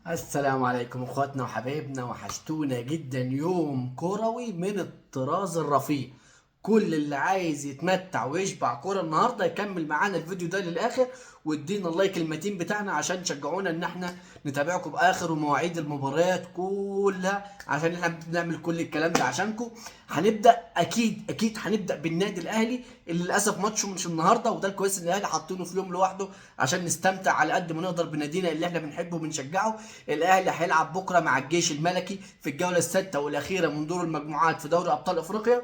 السلام عليكم اخواتنا وحبايبنا، وحشتونا جدا. يوم كروي من الطراز الرفيع. كل اللي عايز يتمتع ويشبع كرة النهارده يكمل معانا الفيديو ده للاخر، وادينا اللايك المتين بتاعنا عشان تشجعونا ان احنا نتابعكم باخر ومواعيد المباريات كلها، عشان احنا بنعمل كل الكلام ده عشانكم. هنبدا اكيد هنبدا بالنادي الاهلي اللي للاسف ماتشه مش النهارده، وده الكويس ان الاهلي حاطينه في يوم لوحده عشان نستمتع على قد ما نقدر بنادينا اللي احنا بنحبه وبنشجعه. الاهلي هيلعب بكره مع الجيش الملكي في الجوله السادسه والاخيره من دور المجموعات في دوري ابطال افريقيا،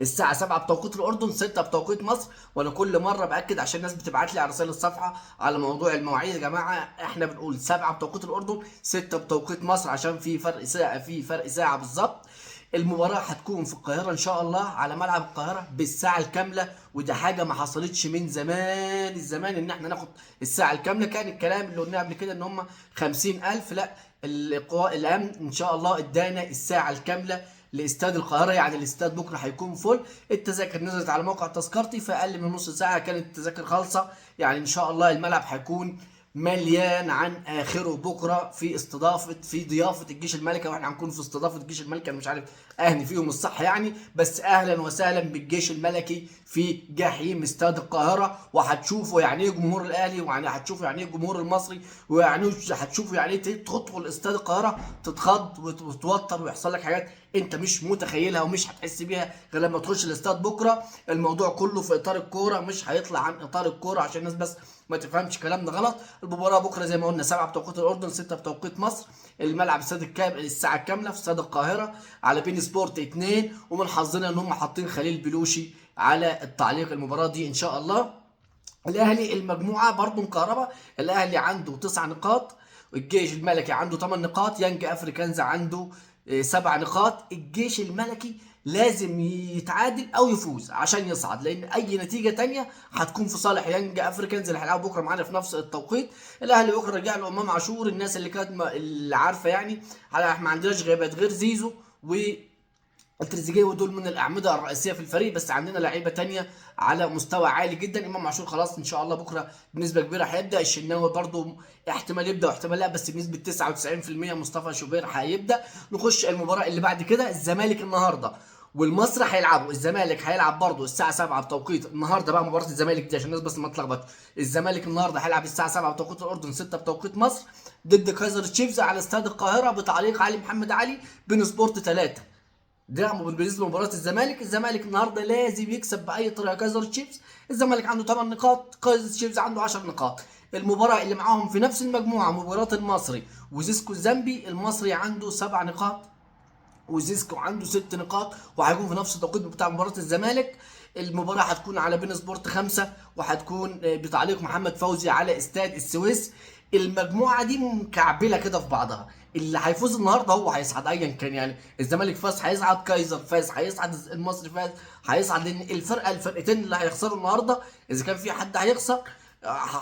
الساعة 7 بتوقيت الأردن، 6 بتوقيت مصر. وأنا كل مرة بأكد عشان الناس بتبعت لي على رسائل الصفحة على موضوع المواعيد. يا جماعة إحنا بنقول 7 بتوقيت الأردن، 6 بتوقيت مصر، عشان في فرق ساعة بالظبط. المباراة هتكون في القاهرة إن شاء الله على ملعب القاهرة بالساعة الكاملة، وده حاجة ما حصلتش من زمان الزمان إن إحنا ناخد الساعة الكاملة. كان الكلام اللي قلناه قبل كده إن هم 50,000، لا، الأمن إن شاء الله إدانا الساعة الكاملة لاستاد القاهره. يعني الاستاد بكره هيكون فل. التذاكر نزلت على موقع تذكرتي في اقل من نص ساعه، كانت التذاكر خالصه. يعني ان شاء الله الملعب هيكون مليان عن اخره بكره في ضيافه الجيش الملكي، واحنا هنكون في استضافه الجيش الملكي. انا مش عارف اهني فيهم الصح يعني، بس اهلا وسهلا بالجيش الملكي في جحيم استاد القاهره. وهتشوفوا يعني ايه جمهور الاهلي، ويعني هتشوفوا يعني ايه الجمهور المصري، ويعني هتشوفوا يعني ايه تدخل استاد القاهره تتخض وتتوتر ويحصل لك حاجات انت مش متخيلها ومش هتحس بيها غير لما تخش الاستاد بكره. الموضوع كله في اطار الكوره، مش هيطلع عن اطار الكوره عشان الناس بس ما تفهمش كلامنا غلط. المباراه بكره زي ما قلنا 7 بتوقيت الاردن، 6 بتوقيت مصر. الملعب الساعه الكامله في استاد القاهره على بين سبورت 2. ومن حظنا ان هم حاطين خليل بلوشي على التعليق المباراه دي ان شاء الله. الاهلي المجموعه برضه مقاربه. الاهلي عنده 9 نقاط، الجيش الملكي عنده 8 نقاط، يانج افريكانز عنده 7 نقاط. الجيش الملكي لازم يتعادل او يفوز عشان يصعد، لان اي نتيجه تانية هتكون في صالح يانج افريكانز اللي هيلعبوا بكره معانا في نفس التوقيت. الاهلي بكره رجع له امام عاشور. الناس اللي كانت اللي عارفه يعني ما عندناش غيابات غير زيزو و التريزيجيه، ودول من الاعمده الرئيسيه في الفريق، بس عندنا لعيبه تانية على مستوى عالي جدا. امام عاشور خلاص ان شاء الله بكره بنسبه كبيره هيبدا. الشناوي برضو احتمال يبدا واحتمال لا، بس بنسبه 99% مصطفى شوبير هيبدا. نخش المباراه اللي بعد كده. الزمالك النهارده والمصري هيلعبوا. الزمالك هيلعب برضه الساعة 7 بتوقيت النهارده بقى. مباراة الزمالك دي عشان الناس بس ما تلخبطش، الزمالك النهارده هيلعب الساعة 7 بتوقيت الأردن، 6 بتوقيت مصر، ضد كايزر تشيفز على استاد القاهرة بتعليق علي محمد علي بين سبورت 3. ده بالنسبه لمباراه الزمالك. الزمالك النهارده لازم يكسب باي طريقه كايزر تشيفز. الزمالك عنده 8 نقاط، كايزر تشيفز عنده 10 نقاط. المباراه اللي معاهم في نفس المجموعه مباراه المصري وزيسكو الزامبي. المصري عنده 7 نقاط وزيسكو عنده 6 نقاط، وهيكون في نفس التوقيت بتاع مباراه الزمالك. المباراه هتكون على بين سبورت 5، وهتكون بتعليق محمد فوزي على استاد السويس. المجموعه دي مكعبله كده في بعضها. اللي هيفوز النهارده هو هيصعد ايا كان. يعني الزمالك فاز هيصعد، كايزر فاز هيصعد، المصري فاز هيصعد. لان الفرقتين اللي هيخسروا النهارده اذا كان في حد هيخسر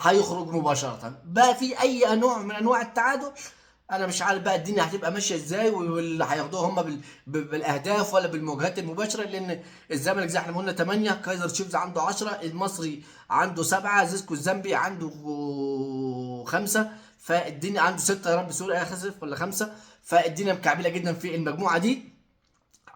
هيخرج مباشره. بقى في اي نوع من انواع التعادل انا مش عارف بقى الدنيا هتبقى ماشيه ازاي، واللي هياخدوها هم بالاهداف ولا بالمواجهات المباشره. لان الزمالك زي احنا ما قلنا 8، كايزر تشيفز عنده 10، المصري عنده 7، زيسكو الزامبي عنده 5. فالدنيا عنده 6، يا رب سوري اسف، ولا 5. فالدنيا مكعبله جدا في المجموعه دي.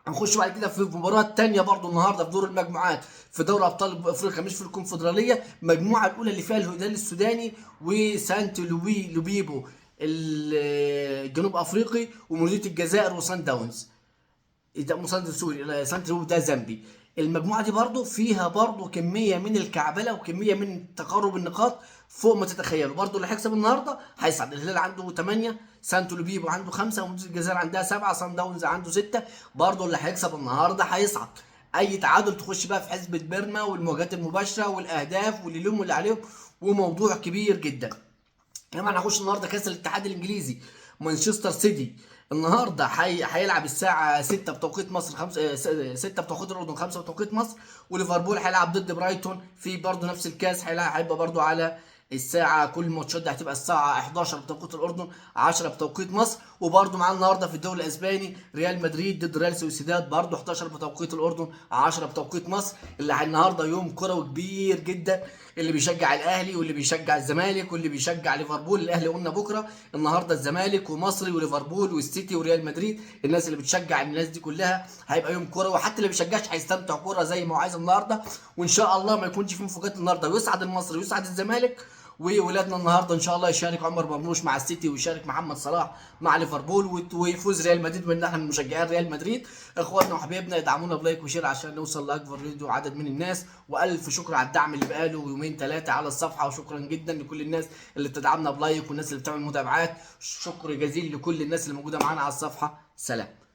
هنخش بعد كده في مباراة تانية برضو النهارده في دور المجموعات في دوري ابطال افريقيا مش في الكونفدرالية. المجموعة الأولى اللي فيها الهلال السوداني وسانت لوبيبو الجنوب افريقي، ومولودية الجزائر وسان داونز. ده مساند سوري، سانت لوبيبو ده زامبي. المجموعة دي برضو فيها برضو كمية من الكعبلة وكمية من تقارب النقاط فوق ما تتخيلوا. برضو اللي هيكسب النهارده هيصعد. الهلال عنده 8، سانتو لوبيبو عنده 5، ومولودية الجزائر عندها 7، سان داونز عنده 6. برضو اللي هيكسب النهارده هيصعد. اي تعادل تخش بقى في حسبة بيرما والمواجهات المباشرة والاهداف واللي لهم واللي عليهم، وموضوع كبير جدا. كمان هخش النهارده كاس الاتحاد الانجليزي. مانشستر سيتي النهارده هيلعب الساعه 6 بتوقيت مصر، 5 6 بتوقيت الاردن، 5 بتوقيت مصر. وليفربول هيلعب ضد برايتون في برضه نفس الكاس. هيبقى برضه على الساعة. كل الماتشات دي هتبقى الساعة 11 بتوقيت الأردن، 10 بتوقيت مصر. وبرضه معانا النهارده في الدوري الأسباني ريال مدريد ضد ريال سوسيداد، برضه 11 بتوقيت الأردن، 10 بتوقيت مصر. اللي النهارده يوم كروي كبير جدا. اللي بيشجع الاهلي واللي بيشجع الزمالك واللي بيشجع ليفربول. الاهلي قلنا بكره، النهارده الزمالك ومصري وليفربول والسيتي وريال مدريد. الناس اللي بتشجع الناس دي كلها هيبقى يوم كوره، وحتى اللي بيشجعش هيستمتع كوره زي ما هو عايز النهارده. وان شاء الله ما يكونش في مفاجآت النهارده، ويسعد المصري ويسعد الزمالك. وولادنا النهارده ان شاء الله يشارك عمر مرموش مع السيتي، ويشارك محمد صلاح مع ليفربول، ويفوز ريال مدريد، من احنا من مشجعين ريال مدريد. اخواتنا وحبايبنا ادعمونا بلايك وشير عشان نوصل لاكبر فيديو عدد من الناس. والف شكر على الدعم اللي بقاله يومين ثلاثه على الصفحه، وشكرا جدا لكل الناس اللي بتدعمنا بلايك والناس اللي بتعمل متابعات. شكر جزيل لكل الناس اللي موجوده معانا على الصفحه. سلام.